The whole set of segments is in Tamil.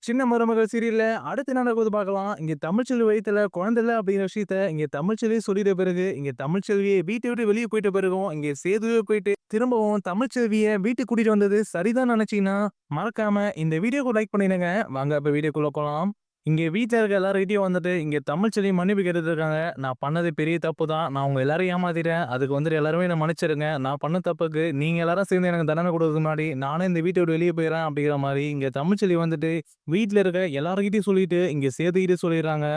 சின்ன மருமகள் சீரியல்ல அடுத்து என்ன நடக்குது பார்க்கலாம். இங்க தமிழ்ச்செல்வி வயித்துல குழந்தை இல்ல அப்படிங்கிற விஷயத்த இங்க தமிழ்ச்செல்வி சொல்லிட்ட பிறகு, இங்க தமிழ்ச்செல்வியே வீட்ட விட்டு வெளிய போயிட்ட பிறகும், இங்க சேதுவே போயிட்டு திரும்பவும் தமிழ்ச்செல்விய வீட்டுக்கு கூட்டிட்டு வந்தது சரிதான் நினைச்சீங்கன்னா, மறக்காம இந்த வீடியோக்கு லைக் பண்ணிடுங்க. வாங்க இப்ப வீடியோக்குள்ள போலாம். இங்க வீட்ல இருக்க எல்லார்கிட்டயும் வந்துட்டு இங்க தமிழ்ச்செல்வி மன்னிப்பு கேட்டுட்டு இருக்காங்க. நான் பண்ணது பெரிய தப்பு தான். நான் உங்க எல்லாரையும் ஏமாத்திட்டேன். அதுக்கு வந்துட்டு எல்லாருமே என்ன மன்னிச்சிடுங்க. நான் பண்ண தப்புக்கு நீங்க எல்லாரும் சேர்ந்து எனக்கு தண்டனை குடுக்கறதுக்கு முன்னாடி, நானே இந்த வீட்ட விட்டு வெளிய போயிர்றேன் அப்படிங்கிற மாரி இங்க தமிழ்ச்செல்வி வந்துட்டு வீட்ல இருக்க எல்லார்கிட்டயும் சொல்லிட்டு, இங்க சேதுகிட்ட சொல்லிர்றாங்க.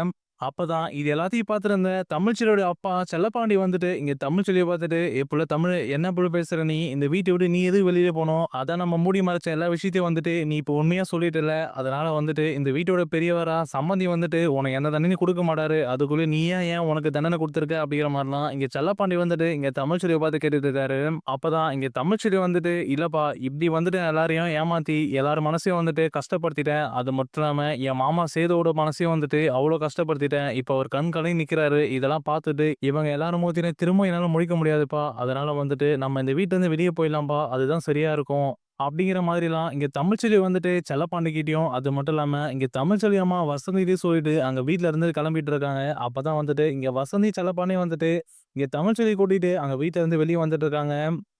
அப்பதான் இது எல்லாத்தையும் பார்த்திருந்த தமிழ்ச்செல்வியோட அப்பா செல்லப்பாண்டி வந்துட்டு, இங்க தமிழ்ச்செல்விய பார்த்துட்டு, "ஏ புள்ள தமிழ் என்ன புள்ள பேசுற நீ? இந்த வீட்ட விட்டு நீ எதுக்கு வெளிய போணும்? அதான் நம்ம மூடி மறைச்ச எல்லா விஷயத்தையும் வந்துட்டு நீ இப்போ உண்மையா சொல்லிட்டல்ல. அதனால வந்துட்டு இந்த வீட்டோட பெரியவரா சம்மந்தி வந்துட்டு உனக்கு எந்த தண்டனையும் குடுக்க மாட்டாரு. அதுக்குள்ள நீ ஏன் உனக்கு தண்டனை குடுத்துருக்க?" அப்படிங்கிற மாரிலாம் இங்க செல்லப்பாண்டி வந்துட்டு இங்க தமிழ்ச்செல்விய பார்த்து கேட்டுட்டு இருக்காரு. அப்பதான் இங்க தமிழ்ச்செல்வி வந்துட்டு, "இல்லப்பா இப்படி வந்துட்டு எல்லாரையும் ஏமாத்தி எல்லார் மனசையும் வந்துட்டு கஷ்டப்படுத்திட்டேன். அது மட்டும் இல்லாம என் மாமா சேதுவோட மனசையும் வந்துட்டு அவ்ளோ கஷ்டப்படுத்திட்டேன். இப்ப அவர் கண் கலங்கி நிக்கிறாரு. இதெல்லாம் பார்த்துட்டு இவங்க எல்லாரும் முகத்திலயும் திரும்ப என்னால முழிக்க முடியாதுப்பா. அதனால வந்துட்டு நம்ம இந்த வீட்ல இருந்து வெளிய போயிடலாம்ப்பா. அதுதான் சரியா இருக்கும்." அப்படிங்கிற மாதிரிலாம் இங்க தமிழ்ச்செல்வி வந்துட்டு செல்லப்பாண்டிகிட்டயும், அது மட்டும் இல்லாம இங்க தமிழ்ச்செல்வி அம்மா வசந்திகிட்டயும் சொல்லிட்டு அங்க வீட்ல இருந்து கிளம்பிட்டு இருக்காங்க. அப்பதான் வந்துட்டு இங்க வசந்தி, செல்லப்பாண்டியும் வந்துட்டு இங்க தமிழ்ச்செல்விய கூட்டிட்டு அங்க வீட்ல இருந்து வெளிய வந்துட்டு இருக்காங்க.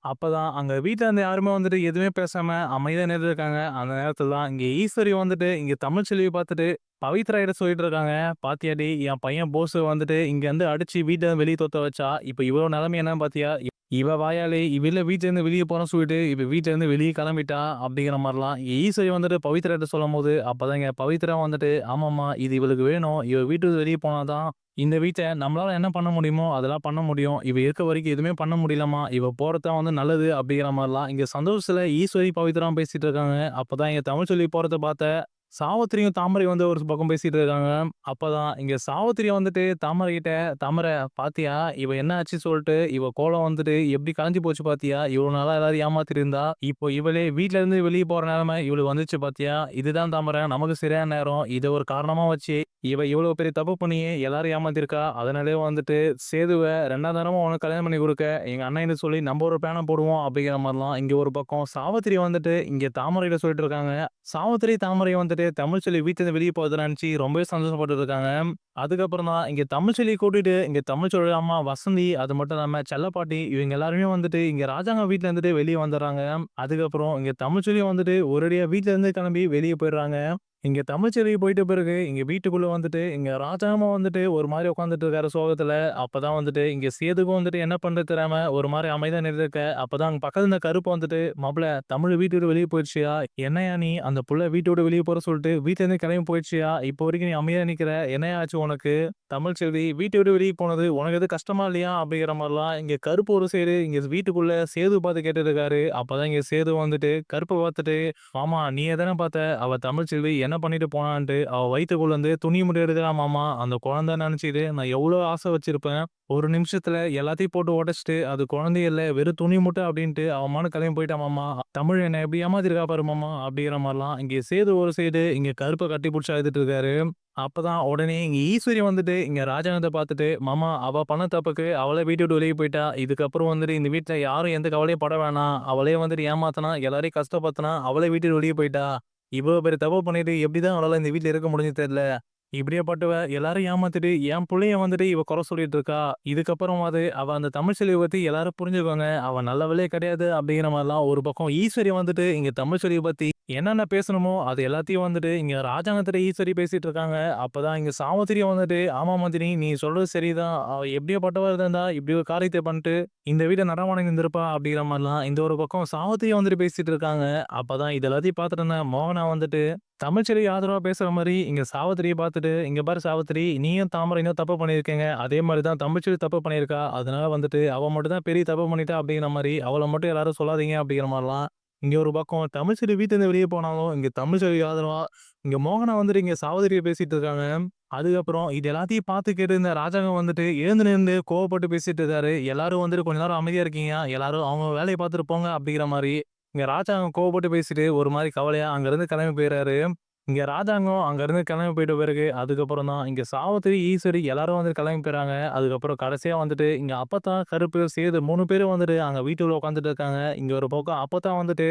அப்பதான் அங்க வீட்ல இருந்து யாருமே வந்துட்டு எதுவுமே பேசாம அமைதியா நின்னுட்டு இருக்காங்க. அந்த நேரத்துல தான் இங்க ஈஸ்வரி வந்துட்டு இங்க தமிழ்ச்செல்விய பார்த்துட்டு பவித்ரா கிட்ட சொல்லிட்டு இருக்காங்க. "பாத்தியாடி என் பையன் போஸு வந்துட்டு இங்க இருந்து அடிச்சு வீட்ட வெளிய தொத்த வச்சா. இப்ப இவளோ நிலைமை என்னன்னு பாத்தியா? இவ வாயாலே இவ வீட்ல இருந்து வெளிய போறேன்னு சொல்லிட்டு இப்ப வீட்ல இருந்து வெளிய கிளம்பிட்டா." அப்படிங்கிற மாரிலாம் ஈஸ்வரி வந்துட்டு பவித்ரா கிட்ட சொல்லும்போது, அப்பதான் இங்க பவித்ரா வந்துட்டு, "ஆமாம்மா இது இவளுக்கு வேணும். இவ வீட்ட விட்டு வெளிய போனா தான் இந்த வீட்ட நம்மளால என்ன பண்ண முடியுமோ அதெல்லாம் பண்ண முடியும். இவ இருக்க வரைக்கும் எதுவுமே பண்ண முடியலம்மா. இவ போறது தான் வந்து நல்லது." அப்படிங்கிற மாரிலாம் இங்க சந்தோஷத்துல ஈஸ்வரி, பவித்ராவும் பேசிட்டு இருக்காங்க. அப்பதான் இங்க தமிழ்ச்செல்வி போறத பார்த்த சாவித்திரியும், தாமரை வந்து ஒரு பக்கம் பேசிட்டு இருக்காங்க. அப்பதான் இங்க சாவித்திரி வந்துட்டு தாமரை கிட்ட, "தாமரை பாத்தியா? இவ என்ன ஆச்சு சொல்ட்டு, இவ கோலம் வந்துட்டு எப்படி கலஞ்சு போச்சு பாத்தியா? இவ்வளோ நாளா எல்லாரையும் ஏமாத்திட்டு இருந்தா. இப்போ இவளே வீட்ல இருந்து வெளிய போற நிலைமை இவளுக்கு வந்துச்சு பாத்தியா? இதுதான் தாமரை நமக்கு சரியான நேரம். இத ஒரு காரணமா வச்சு இவ இவ்வளோ பெரிய தப்பு பண்ணி எல்லாரையும் ஏமாத்திருக்கா. அதனாலயே வந்துட்டு சேதுவ 2ஆம் தரமா உனக்கு கல்யாணம் பண்ணி குடுக்க எங்க அண்ணன்னு சொல்லி நம்ம ஒரு பிளான போடுவோம்." அப்படிங்கிற மாரிலாம் இங்க ஒரு பக்கம் சாவித்திரி வந்துட்டு இங்க தாமரைட்ட சொல்லிட்டு இருக்காங்க. சாவித்திரி, தாமரை வந்துட்டு தமிழ்ச்செல்வி வீட்ல இருந்து வெளிய போறத நெனச்சு ரொம்பவே சந்தோஷப்பட்டுட்டு இருக்காங்க. அதுக்கப்புறம் தான் இங்க தமிழ்ச்செல்விய கூட்டிட்டு இங்க தமிழ்ச்செல்வி அம்மா வசந்தி, அது மட்டும் இல்லாம செல்லப்பாட்டி இவங்க எல்லாருமே வந்துட்டு இங்க ராஜாங்க வீட்ல இருந்துட்டு வெளிய வந்துர்றாங்க. அதுக்கப்புறம் இங்க தமிழ்ச்செல்வி வந்துட்டு ஒரேடியா வீட்ல இருந்து கிளம்பி வெளிய போயிடுறாங்க. இங்க தமிழ்ச்செல்வி போயிட்ட பிறகு இங்க வீட்டுக்குள்ள வந்துட்டு இங்க ராஜாமா வந்துட்டு ஒரு மாரி உட்கார்ந்துட்டு இருக்காரு சோகத்துல. அப்பதான் வந்துட்டு இங்க சேதுவும் வந்துட்டு என்ன பண்றது தெரியாம ஒரு மாரி அமைதியா நின்னுருக்க. அப்பதான் அங்க பக்கத்துல இருந்த கருப்பு வந்துட்டு, "மாப்ள தமிழ் வீட்ட விட்டு வெளிய போயிடுச்சுயா? என்னய்யா நீ அந்த புள்ள வீட்ட விட்டு வெளிய போறேன்னு சொல்லிட்டு வீட்ல இருந்து கிளம்பி போயிடுச்சுயா? இப்போ வரைக்கும் நீ அமைதியா நிக்கிற. என்னய்யா ஆச்சு உனக்கு?" தமிழ்ச்செல்வி, "வீட்ட விட்டு வெளிய போனது உனக்கு எதுவும் கஷ்டமா இல்லையா?" அப்படிங்கிற மாரிலாம் இங்க கருப்பு ஒரு சைடு இங்க வீட்டுக்குள்ள சேது பார்த்து கேட்டுட்டு இருக்காரு. அப்பதான் இங்க சேது வந்துட்டு கருப்ப பார்த்துட்டு, "மாமா நீயே தானே பார்த்த அவ தமிழ்ச்செல்வி என்ன பண்ணிட்டு போனான்ட்டு. அவ வயித்துக்குள்ள இருந்து துணி மட்டும் எடுக்கிறா மாமா. அந்த குழந்தை நினைச்சுட்டு நான் எவ்வளோ ஆசை வச்சிருப்பேன். ஒரு நிமிஷத்துல எல்லாத்தையும் போட்டு உடைச்சுட்டு, அது குழந்தையே இல்ல வெறும் துணி மூட்டை அப்படின்ட்டு அவன் பாட்டுக்கு கிளம்பி போயிட்டான் மாமா. தமிழ் என்ன எப்படி ஏமாத்திருக்கா பாரு மாமா." அப்படிங்கிற மாரிலாம் இங்க சேது ஒரு சைடு இங்க கருப்ப கட்டி புடிச்சு அழுதுட்டு இருக்காரு. அப்பதான் உடனே இங்க ஈஸ்வரி வந்துட்டு இங்க ராஜாங்கத்த பார்த்துட்டு, "மாமா அவ பண்ண தப்புக்கு அவளே வீட்ட விட்டு வெளிய போயிட்டா. இதுக்கப்புறம் வந்துட்டு இந்த வீட்ல யாரும் எந்த கவலையும் பட வேணாம். அவளே வந்துட்டு ஏமாத்துனா, எல்லாரையும் கஷ்டப்படுத்துனா, அவளே வீட்ட விட்டு வெளிய போயிட்டா. இவ்வளோ பெரிய தப்பு பண்ணிட்டு எப்படிதான் அவளால இந்த வீட்ல இருக்க முடியும்னு தெரியல. இப்படியாப்பட்டவ எல்லாரையும் ஏமாத்திட்டு என் புள்ளைய வந்துட்டு இவ குறை சொல்லிட்டு இருக்கா. இதுக்கப்புறமாவது அவ அந்த தமிழ்ச்செல்விய பத்தி எல்லாரும் புரிஞ்சுக்கோங்க. அவ நல்லவளே கிடையாது." அப்படிங்கிற மாரிலாம் ஒரு பக்கம் ஈஸ்வரி வந்துட்டு இங்க தமிழ்ச்செல்விய பத்தி என்னென்ன பேசணுமோ அது எல்லாத்தையும் வந்துட்டு இங்க ராஜாங்கத்திட்ட ஈஸ்வரி பேசிட்டு இருக்காங்க. அப்பதான் இங்க சாவித்திரி வந்துட்டு, "ஆமா மதினி நீ சொல்றது சரிதான். அவ எப்படியாப்பட்டவா இருந்தா இப்படி ஒரு காரியத்த பண்ணிட்டு இந்த வீட்ட நடமாட இருந்திருப்பா." அப்படிங்கிற மாரிலாம் இந்த ஒரு பக்கம் சாவித்திரி வந்துட்டு பேசிட்டு இருக்காங்க. அப்பதான் இது எல்லாத்தையும் பார்த்துட்டு இருந்த மோகனா வந்துட்டு தமிழ்ச்செல்வி ஆதரவா பேசுற மாரி இங்க சாவித்திரிய பார்த்துட்டு, "இங்க பாரு சாவித்திரி, நீயும் தாமரையும் தப்பு பண்ணியிருக்கீங்க. அதே மாரி தான் தமிழ்ச்செல்வி தப்பு பண்ணியிருக்கா. அதனால வந்துட்டு அவ மட்டும் தான் பெரிய தப்பு பண்ணிட்டா அப்படிங்கிற மாரி அவள மட்டும் எல்லாரும் சொல்லாதீங்க." அப்படிங்கிற மாரிலாம் இங்க ஒரு பக்கம் தமிழ்ச்செல்வி வீட்ல இருந்து வெளிய போனாலும், இங்க தமிழ்ச்செல்வி ஆதரவா இங்க மோகனா வந்துட்டு இங்க சாவித்திரிய பேசிட்டு இருக்காங்க. அதுக்கப்புறம் இது எல்லாத்தையும் பார்த்து கேட்டு இருந்த ராஜாங்கம் வந்துட்டு எழுந்து நின்னு கோவப்பட்டு பேசிட்டு இருக்காரு. "எல்லாரும் வந்துட்டு கொஞ்ச நேரம் அமைதியா இருக்கீங்க. எல்லாரும் அவங்க வேலைய பார்த்துட்டு போங்க." அப்படிங்கிற மாரி இங்க ராஜாங்கம் கோவப்பட்டு பேசிட்டு ஒரு மாரி கவலையா அங்கருந்து கிளம்பி போயிறாரு. இங்க ராஜாங்கம் அங்கருந்து கிளம்பி போயிட்ட பிறகு, அதுக்கப்புறம் தான் இங்க சாவித்திரி, ஈஸ்வரி எல்லாரும் வந்து கிளம்பி போயிறாங்க. அதுக்கப்புறம் கடைசியா வந்துட்டு இங்க அப்பத்தா, கருப்பு, சேது 3 பேரும் வந்துட்டு அங்க வீட்டுக்குள்ள உட்காந்துட்டு இருக்காங்க. இங்க ஒரு பக்கம் அப்பத்தா வந்துட்டு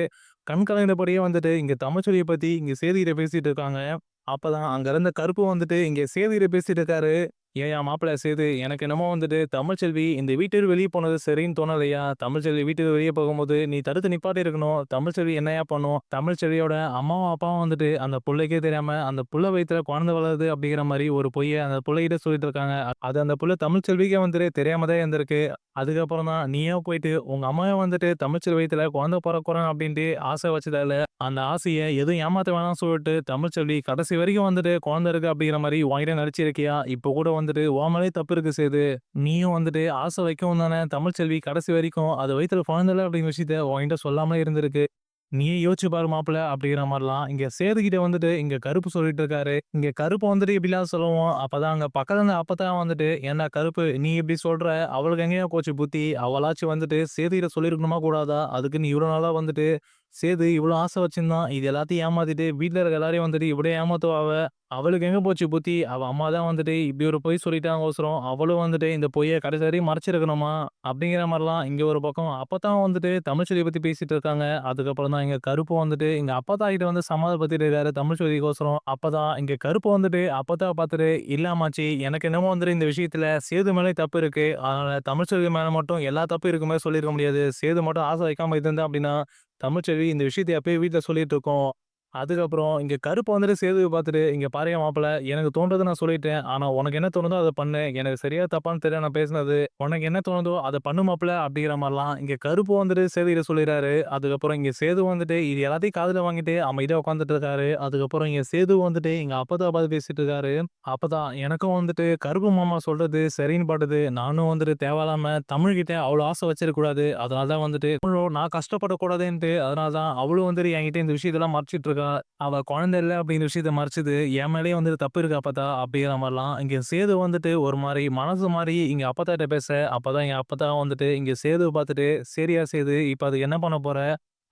கண் கலங்கினபடியே வந்துட்டு இங்க தமிழ்ச்செல்விய பத்தி இங்க சேதுகிட்ட பேசிட்டு இருக்காங்க. அப்பதான் அங்க இருந்த கருப்பு வந்துட்டு இங்க சேதுகிட்ட பேசிட்டு இருக்காரு. "ஏன்யா மாப்பிள சேது, எனக்கு என்னமோ வந்துட்டு தமிழ்ச்செல்வி இந்த வீட்ட விட்டு வெளிய போனது சரின்னு தோணலையா? தமிழ்ச்செல்வி வீட்ட விட்டு வெளிய போகும்போது நீ தடுத்து நிப்பாட்டியிருக்கணும். தமிழ்ச்செல்வி என்னய்யா பண்ணும்? தமிழ்ச்செல்வியோட அம்மாவும், அப்பாவும் வந்துட்டு அந்த புள்ளைக்கே தெரியாம அந்த புள்ள வயித்துல குழந்தை வளருது அப்படிங்கிற மாரி ஒரு பொய்ய அந்த புள்ளைகிட்ட சொல்லிட்டு இருக்காங்க. அது அந்த புள்ள தமிழ்ச்செல்விக்கே வந்துட்டு தெரியாம தான் இருந்திருக்கு. அதுக்கப்புறம் தான் நீயா போயிட்டு உங்க அம்மாவே வந்துட்டு தமிழ்ச்செல்வி வயித்துல குழந்தை பொறக்கணும் அப்படின்ட்டு ஆசை வச்சதால, அந்த ஆசைய எதுவும் ஏமாத்த வேணாம்னு சொல்லிட்டு தமிழ்ச்செல்வி கடைசி வரைக்கும் வந்துட்டு குழந்தை இருக்கு அப்படிங்கிற மாரி உன்கிட்ட நடிச்சிருக்கியா? இப்ப கூட வந்துட்டு உன் மேலயும் தப்பு இருக்கு சேது. நீயும் வந்துட்டு ஆசை வைக்கவும் தானே தமிழ்ச்செல்வி கடைசி வரைக்கும் அது வயித்துல குழந்தை இல்ல அப்படிங்கிற விஷயத்த உன்கிட்ட சொல்லாமலே இருந்திருக்கு. நீயே யோசிச்சு பாரு மாப்பிள அப்படிங்கிற மாரிலாம் இங்க சேதுகிட்ட வந்துட்டு இங்க கருப்பு சொல்லிட்டு இருக்காரு. இங்க கருப்பு வந்துட்டு இப்படிலாம் சொல்லவும், அப்பதான் அங்க பக்கத்துல இருந்த அப்பதான் வந்துட்டு, "ஏன்டா கருப்பு நீ இப்படி சொல்ற? அவளுக்கு எங்கேய்யா போச்சு புத்தி? அவளாச்சும் வந்துட்டு சேதுகிட்ட சொல்லியிருக்கணுமா கூடாதா? அதுக்கு நீ இவ்வளோ நாளா வந்துட்டு சேது இவ்வளோ ஆசை வச்சிருந்தான். இது எல்லாத்தையும் ஏமாத்திட்டு வீட்ல இருக்க எல்லாரையும் வந்துட்டு இப்படியே ஏமாத்துவா அவ. அவளுக்கு எங்க போச்சு புத்தி? அவ அம்மா தான் வந்துட்டு இப்படி ஒரு பொய் சொல்லிட்டாங்கோசரம், அவளும் வந்துட்டு இந்த பொய்ய கடைசி வரையும் மறைச்சிருக்கணுமா?" அப்படிங்கிற மாரிலாம் இங்க ஒரு பக்கம் அப்பதான் வந்துட்டு தமிழ்ச்செல்விய பத்தி பேசிட்டு இருக்காங்க. அதுக்கப்புறம் தான் இங்க கருப்பு வந்துட்டு எங்க அப்பத்தா கிட்ட வந்து சமாதானப்படுத்திட்டு இருக்காரு தமிழ்ச்செல்விக்கோசரம். அப்பதான் இங்க கருப்பு வந்துட்டு அப்பத்தாவ பார்த்துட்டு, "இல்ல அம்மாச்சி, எனக்கு என்னமோ வந்துட்டு இந்த விஷயத்துல சேது மேலயும் தப்பு இருக்கு. அதனால தமிழ்ச்செல்வி மேல மட்டும் எல்லா தப்பும் இருக்க மாரி சொல்லியிருக்க முடியாது. சேது மட்டும் ஆசை வைக்காம இருந்திருந்தா அப்படின்னா, தமிழ்ச்செல்வி இந்த விஷயத்த எப்பயோ வீட்ல சொல்லிட்டு இருக்கும்." அதுக்கப்புறம் இங்க கருப்பு வந்துட்டு சேதுவ பார்த்துட்டு, "இங்க பாருய்யா மாப்பிள, எனக்கு தோன்றத நான் சொல்லிட்டேன். ஆனா உனக்கு என்ன தோணுதோ அத பண்ணு. எனக்கு சரியா தப்பான்னு தெரியல நான் பேசினது. உனக்கு என்ன தோணுதோ அத பண்ணு மாப்பிள." அப்படிங்கிற மாரிலாம் இங்க கருப்பு வந்துட்டு சேதுகிட்ட சொல்லிறாரு. அதுக்கப்புறம் இங்க சேது வந்துட்டு இது எல்லாத்தையும் காதுல வாங்கிட்டு அமைதியா உட்கார்ந்துட்டு இருக்காரு. அதுக்கப்புறம் இங்க சேது வந்துட்டு எங்க அப்பத்தா பார்த்து பேசிட்டு இருக்காரு. அப்பதான் எனக்கும் வந்துட்டு கருப்பு மாமா சொல்றது சரின்னு படுது. நானும் வந்துட்டு தேவையில்லாம தமிழ்கிட்ட அவ்வளோ ஆசை வச்சிருக்க கூடாது. அதனால தான் வந்துட்டு நான் கஷ்டப்படக்கூடாதுன்ட்டு அதனால தான் அவளும் வந்துட்டு என்கிட்ட இந்த விஷயத்தெல்லாம் மறைச்சிட்டு இருக்கா. அவ குழந்தை இல்ல அப்படிங்கிற விஷயத்த மறைச்சது என் மேலயும் வந்துட்டு தப்பு இருக்கு அப்பத்தா அப்படிங்கிற மாரிலாம் இங்க சேது வந்துட்டு ஒரு மாரி மனசு மாரி இங்க அப்பத்தாட்ட பேச, அப்பதான் எங்க அப்பத்தா வந்துட்டு இங்க சேதுவ பார்த்துட்டு, "சரியா சேது, இப்ப அதுக்கு என்ன பண்ண போற?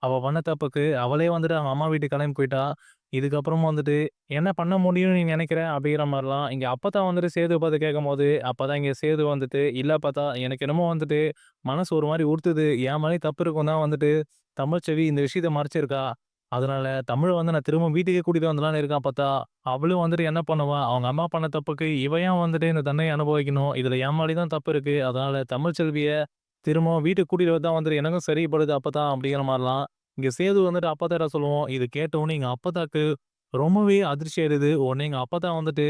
அவ பண்ண தப்புக்கு அவளே வந்துட்டு அவங்க அம்மா வீட்டுக்கு கிளம்பி போயிட்டா. இதுக்கப்புறமா வந்துட்டு என்ன பண்ண முடியும்னு நீ நினைக்கிற?" அப்படிங்கிற மாரிலாம் இங்க அப்பத்தா வந்துட்டு சேதுவ பார்த்து கேட்கும்போது, அப்பதான் இங்க சேது வந்துட்டு, "இல்ல அப்பத்தா, எனக்கு என்னமோ வந்துட்டு மனசு ஒரு மாரி உறுத்துது. என் மேலயும் தப்பு இருக்கும் தான் வந்துட்டு தமிழ்ச்செல்வி இந்த விஷயத்த மறைச்சிருக்கா. அதனால தமிழ வந்து நான் திரும்ப வீட்டுக்கே கூட்டிட்டு வந்துடலான்னு இருக்கேன் அப்பத்தா. அவளும் வந்துட்டு என்ன பண்ணுவா? அவங்க அம்மா பண்ண தப்புக்கு இவ ஏன் வந்துட்டு இந்த தண்டனைய அனுபவிக்கணும்? இதுல என் மேலயும் தான் தப்பு இருக்கு. அதனால தமிழ்ச்செல்விய திரும்பவும் வீட்டுக்கு கூட்டிட்டு வரது தான் வந்துட்டு எனக்கும் சரிப்படுது அப்பத்தா." அப்படிங்கிற மாரிலாம் இங்க சேது வந்துட்டு அப்பத்தாட்ட சொல்லுவோம். இது கேட்டவுனே எங்க அப்பத்தாக்கு ரொம்பவே அதிர்ச்சி ஆயிடுது. உடனே எங்க அப்பத்தா வந்துட்டு,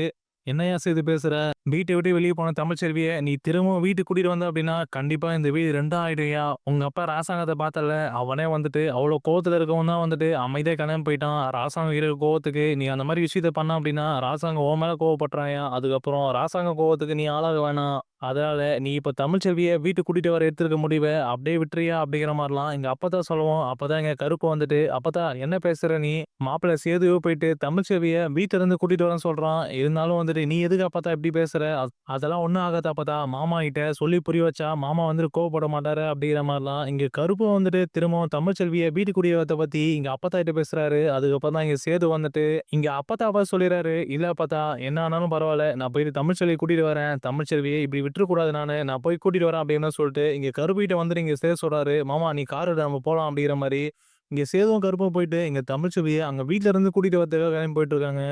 "என்னய்யா சேது பேசுற? வீட்ட விட்டு வெளிய போன தமிழ்ச்செல்விய நீ திரும்பவும் வீட்டுக்கு கூட்டிட்டு வந்த அப்படின்னா, கண்டிப்பா இந்த வீடு 2ஆ ஆயிடும்யா. உங்க அப்பா ராசாங்கத்த பார்த்தல்ல, அவனே வந்துட்டு அவ்ளோ கோவத்துல இருக்கவும் தான் வந்துட்டு அமைதியா கிளம்பி போயிட்டான். ராசாங்கம் இருக்கிற கோவத்துக்கு நீ அந்த மாரி விஷயத்த பண்ண அப்படின்னா, ராசாங்கம் உன் மேல கோவப்படுறான்யா. அதுக்கப்புறம் ராசாங்கம் கோவத்துக்கு நீ ஆளாக வேணாம். அதனால நீ இப்ப தமிழ்ச்செல்விய வீட்டுக்கு கூட்டிட்டு வர எடுத்திருக்க முடிவ அப்படியே விட்டுறியா?" அப்படிங்கிற மாரிலாம் எங்க அப்பத்தா சொல்லவும், அப்பதான் எங்க கருப்பு வந்துட்டு, "அப்பத்தா என்ன பேசுற நீ? மாப்பிள சேதுவே போயிட்டு தமிழ்ச்செல்விய வீட்ல இருந்து கூட்டிட்டு வரேன்னு சொல்றான். இருந்தாலும் வந்துட்டு நீ எதுக்கு அப்பத்தா இப்படி பேசுற? அதெல்லாம் ஒண்ணும் ஆகாது அப்பத்தா. மாமா கிட்ட சொல்லி புரிய வச்சா மாமா வந்துட்டு கோவப்பட மாட்டாரு." அப்படிங்கிற மாரிலாம் இங்க கருப்பு வந்துட்டு திரும்பவும் தமிழ்ச்செல்விய வீட்டுக்கு கூட்டிட்டு வரத பத்தி இங்க அப்பத்தா கிட்ட பேசுறாரு. அதுக்கப்புறம் தான் இங்க சேது வந்துட்டு இங்க அப்பத்தா பார்த்து சொல்லிறாரு, "இல்ல அப்பத்தா, என்ன ஆனாலும் பரவால்ல. நான் போயிட்டு தமிழ்ச்செல்விய கூட்டிட்டு வரேன். தமிழ்ச்செல்விய இப்படி விட்டுறக்கூடாது நானு. நான் போய் கூட்டிட்டு வரேன்." அப்படின்னு சொல்லிட்டு இங்க கருப்புகிட்ட வந்துட்டு இங்க சேது சொல்றாரு, "மாமா நீ கார் எடு நம்ம போலாம்." அப்படிங்கிற மாரி. இங்க சேதுவும் கருப்பும் போயிட்டு இங்க தமிழ்ச்செல்விய அங்க வீட்ல இருந்து கூட்டிட்டு வரதுக்காக கிளம்பி போயிட்டு இருக்காங்க.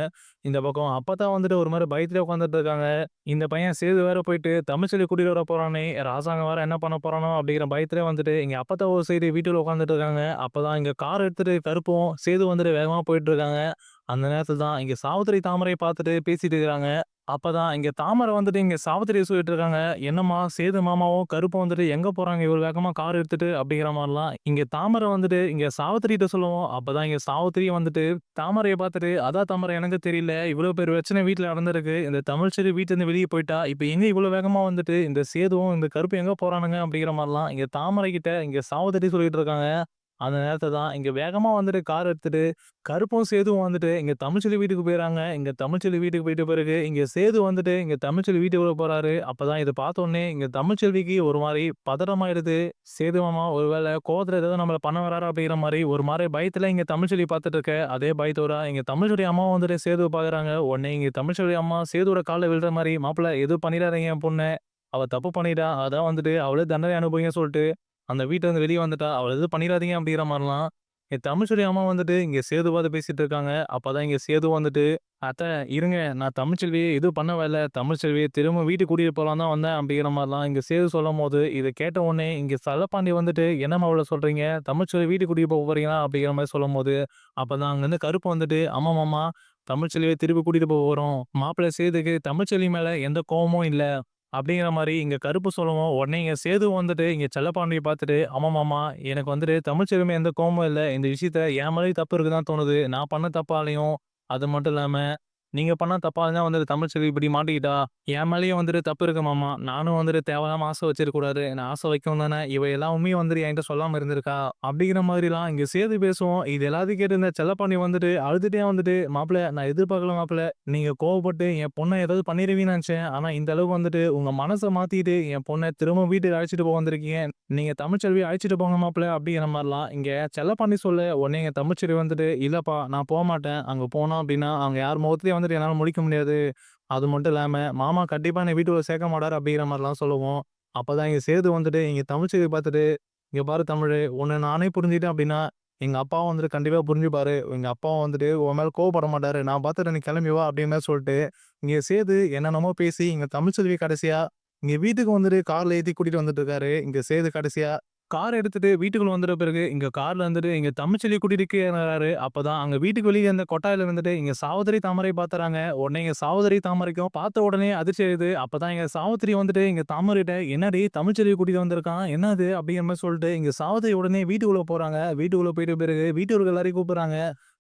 இந்த பக்கம் அப்பத்தா வந்துட்டு ஒரு மாரி பயத்திலே உட்கார்ந்துட்டு இருக்காங்க. இந்த பையன் சேது வேற போயிட்டு தமிழ்ச்செல்விய கூட்டிட்டு வர போறானே, ராசாங்கம் வேற என்ன பண்ண போறானோ அப்படிங்கிற பயத்திலே வந்துட்டு இங்க அப்பத்தா ஒரு சைடு வீட்டுக்குள்ள உட்கார்ந்துட்டு இருக்காங்க. அப்பதான் இங்க கார் எடுத்துட்டு கருப்பும், சேது வந்துட்டு வேகமா போயிட்டு இருக்காங்க. அந்த நேரத்துல தான் இங்க சாவித்திரி தாமரைய பார்த்துட்டு பேசிட்டு இருக்காங்க. அப்பதான் இங்க தாமரை வந்துட்டு இங்க சாவித்திரிய சொல்லிட்டு இருக்காங்க. "என்னம்மா சேது மாமாவும், கருப்பும் வந்துட்டு எங்க போறாங்க இவ்வளோ வேகமா கார் எடுத்துட்டு?" அப்படிங்கிற மாரிலாம் இங்க தாமரை வந்துட்டு இங்க சாவித்திரிட்ட சொல்லுவும். அப்பதான் இங்க சாவித்திரியும் வந்துட்டு தாமரைய பார்த்துட்டு, "அதான் தாமரை எனக்கு தெரியல. இவ்வளோ பெரிய பிரச்சனை வீட்ல நடந்திருக்கு. இந்த தமிழ்ச்செல்வி வீட்லருந்து வெளிய போயிட்டா. இப்ப எங்க இவ்வளோ வேகமா வந்துட்டு இந்த சேதுவும், இந்த கருப்பும் எங்க போறானுங்க?" அப்படிங்கிற மாரிலாம் இங்க தாமரை கிட்ட இங்க சாவித்திரி சொல்லிட்டு இருக்காங்க. அந்த நேரத்துல தான் இங்க வேகமா வந்துட்டு கார் எடுத்துட்டு கருப்பும், சேதுவும் வந்துட்டு இங்க தமிழ்ச்செல்வி வீட்டுக்கு போயிறாங்க. இங்க தமிழ்ச்செல்வி வீட்டுக்கு போயிட்ட பிறகு, இங்க சேது வந்துட்டு இங்க தமிழ்ச்செல்வி வீட்டுக்குள்ள போறாரு. அப்பதான் இத பார்த்தோனே இங்க தமிழ்ச்செல்விக்கு ஒரு மாரி பதட்டமாயிடுது. சேது மாமா ஒரு வேள கோவத்துல ஏதாவது நம்மள பண்ண வராரா அப்படிங்கிற மாரி ஒரு மாரி பயத்துல இங்க தமிழ்ச்செல்வி பார்த்துட்டு இருக்க. அதே பயத்தோட இங்க தமிழ்ச்செல்வி அம்மாவும் வந்துட்டு சேதுவ பார்க்குறாங்க. உடனே இங்க தமிழ்ச்செல்வி அம்மா சேதுவோட கால்ல விழுற மாரி, "மாப்பிள எதுவும் பண்ணிடாதீங்க என் பொண்ண. அவ தப்பு பண்ணிட்டா. அதான் வந்துட்டு அவளே தண்டனை அனுபவிங்கன்னு" சொல்லிட்டு அந்த வீட்ட இருந்து வெளிய வந்துட்டா. அவள எதுவும் பண்ணிறாதீங்க அப்படிங்கிற மாரிலாம் என் தமிழ்ச்செல்வி அம்மா வந்துட்டு இங்க சேது பார்த்து பேசிட்டு இருக்காங்க. அப்பதான் இங்க சேது வந்துட்டு, "அத்த இருங்க. நான் தமிழ்ச்செல்விய எதுவும் பண்ண வரல. தமிழ்ச்செல்விய திரும்ப வீட்டுக்கு கூட்டிட்டு போலான்னு தான் வந்தேன்." அப்படிங்கிற மாரிலாம் இங்க சேது சொல்லும்போது, இத கேட்ட உடனே இங்க செல்லப்பாண்டி வந்துட்டு, "என்னம்மா இவ்வளோ சொல்றீங்க? தமிழ்ச்செல்விய வீட்டுக்கு கூட்டிட்டு போறீங்களா?" அப்படிங்கிற மாரி சொல்லும்போது, அப்பதான் அங்கருந்து கருப்பு வந்துட்டு, "ஆமா மாமா. தமிழ்ச்செல்விய திருப்பி கூட்டிட்டு போறோம். மாப்பிள்ளை சேதுக்கு தமிழ்ச்செல்வி மேல எந்த கோவமும் இல்ல." அப்படிங்கிற மாரி இங்க கருப்பு சொல்லவும், உடனே இங்க சேது வந்துட்டு இங்க செல்லப்பாண்டிய பார்த்துட்டு, "ஆமா மாமா, எனக்கு வந்துட்டு தமிழ்ச்செல்வி மேல எந்த கோவமும் இல்ல. இந்த விஷயத்துல என் மேலயும் தப்பு இருக்குன்னு தான் தோணுது. நான் பண்ண தப்பாலயும், அது மட்டும் இல்லாம நீங்க பண்ண தப்பால தான் வந்துட்டு தமிழ்ச்செல்வி இப்படி மாட்டிக்கிட்டா. என் மேலயும் வந்துட்டு தப்பு இருக்கு மாமா. நானும் வந்துட்டு தேவையில்லாம ஆசை வச்சிருக்க கூடாது. நான் ஆசை வைக்கவும் தானே இவ எல்லா உண்மையும் வந்துட்டு என்கிட்ட சொல்லாம இருந்திருக்கா." அப்படிங்கிற மாதிரிலாம் இங்க சேது பேசுவும், இது எல்லாத்தையும் கேட்டு இந்த செல்லப்பாண்டி வந்துட்டு அழுதுட்டே வந்துட்டு, "மாப்பிள நான் எதிர்பார்க்கல மாப்பிள. நீங்க கோவப்பட்டு என் பொண்ண ஏதாவது பண்ணிருவீங்கன்னு நெனச்சேன். ஆனா இந்த அளவுக்கு வந்துட்டு உங்க மனச மாத்திட்டு என் பொண்ண திரும்ப வீட்டுக்கு அழைச்சுட்டு போக வந்திருக்கீங்க. நீங்க தமிழ்ச்செல்விய அழைச்சுட்டு போங்க மாப்பிள." அப்படிங்கிற மாரிலாம் இங்க செல்லப்பாண்டி சொல்ல, உடனே எங்க தமிழ்ச்செல்வி வந்துட்டு, "இல்லப்பா நான் போமாட்டேன். அங்க போனோம் அப்படின்னா, அவங்க யார் முகத்திலயும் வந்துட்டு என்னால முழிக்க முடியாது. அது மட்டும் இல்லாம மாமா கண்டிப்பா என்னை வீட்டுக்குள்ள சேர்க்க மாட்டாரு." அப்படிங்கிற மாரிலாம் சொல்லவும், அப்பதான் இங்க சேது வந்துட்டு இங்க தமிழ்ச்செல்விய பார்த்துட்டு, "இங்க பாரு தமிழு, உன்ன நானே புரிஞ்சுக்கிட்டேன் அப்படின்னா, எங்க அப்பாவும் வந்துட்டு கண்டிப்பா புரிஞ்சுப்பாரு. எங்க அப்பாவும் வந்துட்டு உன் மேல கோவப்பட மாட்டாரு. நான் பார்த்துக்கிறேன் நீ கிளம்பி வா." அப்படிங்கிற மாரி சொல்லிட்டு, இங்க சேது என்னென்னமோ பேசி இங்க தமிழ்ச்செல்வி கடைசியா இங்க வீட்டுக்கு வந்துட்டு கார்ல ஏத்தி கூட்டிட்டு வந்துட்டு இருக்காரு. இங்க சேது கடைசியா கார் எடுத்துட்டு வீட்டுக்குள்ள வந்துட்ட பிறகு, இங்க கார்ல வந்துட்டு இங்க தமிழ்ச்செல்விய கூட்டிட்டு கீழ அப்பதான் அங்க வீட்டுக்கு வெளிய இருந்த கொட்டாயில இருந்துட்டு இங்க சாவித்திரி தாமரை பாத்துறாங்க. உடனே இங்க சாவித்திரி தாமரைக்கும் பார்த்த உடனே அதிர்ச்சி ஆயிடுது. அப்பதான் இங்க சாவித்திரி வந்துட்டு இங்க தாமரைட்ட, "என்னடி தமிழ்ச்செல்விய கூட்டிட்டு வந்திருக்கான். என்னது?" அப்படிங்கிற மாரி சொல்லிட்டு இங்க சாவித்திரி உடனே வீட்டுக்குள்ள போறாங்க. வீட்டுக்குள்ள போயிட்ட பிறகு வீட்டுல இருக்க எல்லாரையும் கூப்பிடுறாங்க.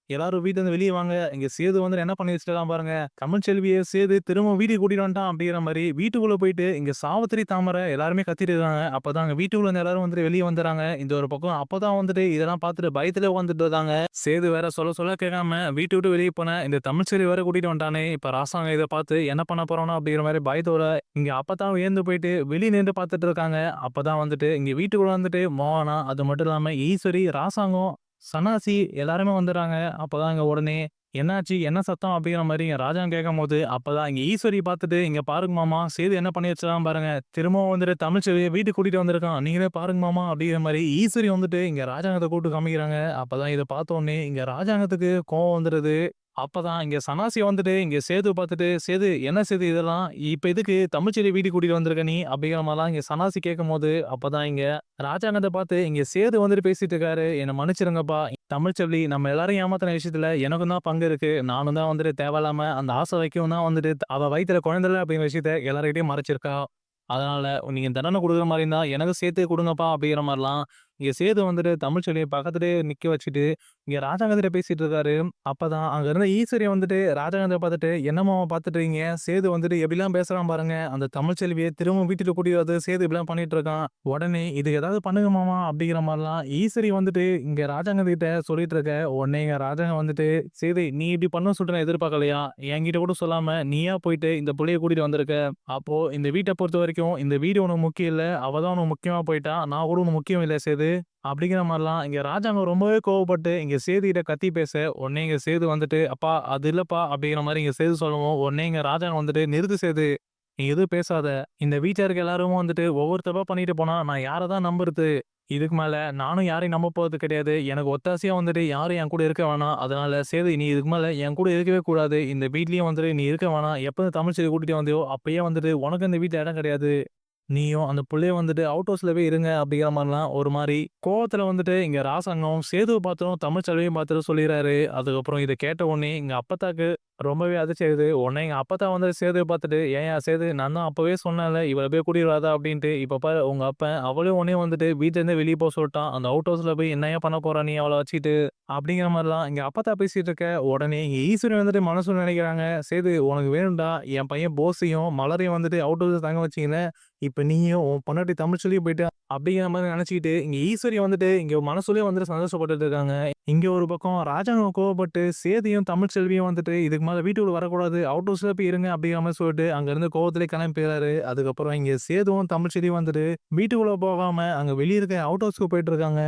எல்லாரும் வீட்ல இருந்து வெளிய வாங்க. இங்க சேது வந்து என்ன பண்ணி வச்சுட்டான் பாருங்க. தமிழ்ச்செல்விய சேது திரும்ப வீட்டுக்கு கூட்டிட்டு வந்துட்டான் அப்படிங்கிற மாரி வீட்டுக்குள்ள போயிட்டு இங்க சாவித்திரி, தாமரை எல்லாருமே கத்திட்டு இருக்காங்க. அப்பதான் அங்க வீட்டுக்குள்ள இருந்த எல்லாரும் வந்துட்டு வெளிய வந்துறாங்க. இந்த ஒரு பக்கம் அப்பதான் வந்துட்டு இதெல்லாம் பார்த்துட்டு பயத்திலே உட்கார்ந்துட்டு இருக்காங்க. சேது வேற சொல்ல சொல்ல கேட்காம வீட்ட விட்டு வெளிய போன இந்த தமிழ்ச்செல்வி வேற கூட்டிட்டு வந்துட்டானே. இப்ப ராசாங்க இத பார்த்து என்ன பண்ண போறானோ அப்படிங்கிற மாரி பயத்தோட இங்க அப்பதான் வியந்து போயிட்டு வெளிய நின்னு பார்த்துட்டு இருக்காங்க. அப்பதான் வந்துட்டு இங்க வீட்டுக்குள்ள வந்துட்டு மோகனா, அது மட்டும் இல்லாம ஈஸ்வரி, ராசாங்கம், சன்னாசி எல்லாருமே வந்துர்றாங்க. அப்பதான் இங்க உடனே, "என்னாச்சு? என்ன சத்தம்?" அப்படிங்கிற மாரி இங்க ராஜாங்க கேட்கும்போது, அப்பதான் இங்க ஈஸ்வரி பார்த்துட்டு, "இங்க பாருங்க மாமா, சேது என்ன பண்ணி வச்சுருக்கான் பாருங்க. திரும்பவும் வந்துட்டு தமிழ்ச்செல்விய வீட்டுக்கு கூட்டிட்டு வந்திருக்கான். நீங்களே பாருங்க மாமா." அப்படிங்கிற மாரி ஈஸ்வரி வந்துட்டு இங்க ராஜாங்கத்த கூப்பிட்டு காமிக்கிறாங்க. அப்பதான் இத பார்த்தோனே இங்க ராஜாங்கத்துக்கு கோவம் வந்துருது. அப்பதான் இங்க சன்னாசி வந்துட்டு இங்க சேதுவ பார்த்துட்டு, "சேது என்ன சேது இதெல்லாம்? இப்ப எதுக்கு தமிழ்ச்செல்விய வீட்டுக்கு கூட்டிட்டு வந்திருக்க நீ?" அப்படிங்கிற மாரிலாம் இங்க சன்னாசி கேட்கும்போது, அப்பதான் இங்க ராஜாங்கத்த பார்த்து இங்க சேது வந்துட்டு பேசிட்டு இருக்காரு. "என்ன மன்னிச்சிடுங்கப்பா. தமிழ்ச்செல்வி நம்ம எல்லாரையும் ஏமாத்துன விஷயத்துல எனக்கும் தான் பங்கு இருக்கு. நானும் தான் வந்துட்டு தேவையில்லாம அந்த ஆசை வைக்கவும் தான் வந்துட்டு அவ வயித்துல குழந்தை இல்ல அப்படிங்கிற விஷயத்த எல்லார்கிட்டயும் மறைச்சிருக்கா. அதனால நீங்க தண்டனை குடுக்குற மாரி இருந்தா எனக்கும் சேர்த்தே குடுங்கப்பா." அப்படிங்கிற மாரிலாம் இங்க சேது வந்துட்டு தமிழ்ச்செல்விய பக்கத்திலேயே நிக்க வச்சுட்டு, இங்க ராஜாங்கத்திட்ட பேசிட்டு இருக்காரு. அப்பதான் அங்க இருந்த ஈஸ்வரி வந்துட்டு ராஜாங்கத்த பார்த்துட்டு, "என்னம்மா பார்த்துட்டு இருக்கீங்க? சேது வந்துட்டு எப்படிலாம் பேசுறான் பாருங்க. அந்த தமிழ்ச்செல்விய திரும்ப வீட்டுக்கு கூட்டிட்டு வந்து சேது இப்படிலாம் பண்ணிட்டு இருக்கான். உடனே இதுக்கு ஏதாவது பண்ணுங்க மாமா." அப்படிங்கிற மாரிலாம் ஈஸ்வரி வந்துட்டு இங்க ராஜாங்கத்துக்கிட்ட சொல்லிட்டு இருக்க. உடனே இங்க ராஜாங்கம் வந்துட்டு, "சேது நீ இப்படி பண்ணுவ சொல்லிட்டு நான் எதிர்பார்க்கலையா? என்கிட்ட கூட சொல்லாம நீயா போயிட்டு இந்த புள்ளைய கூட்டிட்டு வந்திருக்க. அப்போ இந்த வீட்ட பொறுத்தவரைக்கும் இந்த வீடு உனக்கு முக்கியம் இல்ல. அவ தான் உனக்கு முக்கியமா போயிட்டா. நான் கூட உனக்கு முக்கியம் இல்ல சேது." அப்படிங்கிற மாரிலாம் இங்க ராஜாங்கம் ரொம்பவே கோவப்பட்டு இங்க சேது கிட்ட கத்தி பேச, உடனே இங்க சேது வந்துட்டு, "அப்பா அது இல்லப்பா." அப்படிங்கிற மாரி இங்க சேது சொல்லவும், உடனே இங்க ராஜாங்கம் வந்துட்டு, "நிறுத்து சேது. நீ எதுவும் பேசாத. இந்த வீட்ல இருக்க எல்லாரும் வந்துட்டு ஒவ்வொரு தப்பா பண்ணிட்டு போனா நான் யார தான் நம்புறது? இதுக்கு மேல நானும் யாரையும் நம்ப போறது கிடையாது. எனக்கு ஒத்தாசையா வந்துட்டு யாரும் என் கூட இருக்க வேணாம். அதனால சேது நீ இதுக்கு மேல என் கூட இருக்கவே கூடாது. இந்த வீட்லயும் வந்துட்டு நீ இருக்க வேணாம். எப்ப தமிழ்ச்செல்விய கூட்டிட்டு வந்தியோ, அப்பயே வந்துட்டு உனக்கு இந்த வீட்ல இடம் கிடையாது. நீயும் அந்த புள்ளையும் வந்துட்டு அவுட் ஹவுஸ்ல போய் இருங்க." அப்படிங்கிற மாரிலாம் ஒரு மாரி கோவத்துல வந்துட்டு இங்க ராசாங்கம் சேதுவ பார்த்தும், தமிழ்ச்செல்வியும் பார்த்துட்டு சொல்லிறாரு. அதுக்கப்புறம் இத கேட்ட உடனே எங்க அப்பத்தாக்கு ரொம்பவே அதிர்ச்சி ஆயிடுது. உடனே எங்க அப்பத்தா வந்து சேதுவ பார்த்துட்டு, "ஏன்யா சேது நான் தான் அப்பவே சொன்னேன்ல இவள போய் கூட்டிட்டு வராத அப்படின்ட்டு. இப்ப பாரு உங்க அப்பன் அவளையும் உன்னையும் வந்துட்டு வீட்ல இருந்து வெளிய போ சொல்ட்டான். அந்த அவுட் ஹவுஸ்ல போய் என்னய்யா பண்ண போற நீ அவள வச்சுக்கிட்டு?" அப்படிங்கிற மாரிலாம் இங்க அப்பத்தா பேசிட்டு இருக்க, உடனே இங்க ஈஸ்வரி வந்துட்டு மனசுல நினைக்கிறாங்க, "சேது உனக்கு வேணும்டா, என் பையன் போஸையும், மலரையும் வந்துட்டு அவுட் ஹவுஸ்ல தங்க வச்சீங்கல்ல, இப்ப நீயும் உன் பொண்டாட்டி தமிழ்ச்செல்வியும் போயிட்டு" அப்படிங்கிற மாரி நெனச்சுக்கிட்டு, இங்க ஈஸ்வரி வந்துட்டு இங்க மனசுலயே வந்துட்டு சந்தோஷப்பட்டுட்டு இருக்காங்க. இங்க ஒரு பக்கம் ராஜாங்கம் கோவப்பட்டு, சேதியும் தமிழ்ச்செல்வியும் வந்துட்டு, "இதுக்கு மேல வீட்டுக்குள்ள வரக்கூடாது, அவுட் ஹவுஸ்ல போய் இருங்க" அப்படிங்கிற மாரி சொல்லிட்டு, அங்கருந்து கோவத்திலே கிளம்பி போயிறாரு. அதுக்கப்புறம் இங்க சேதுவும் தமிழ்ச்செல்வியும் வந்துட்டு, வீட்டுக்குள்ள போகாம, அங்க வெளிய இருக்க அவுட் ஹவுஸ்க்கு போயிட்டு இருக்காங்க.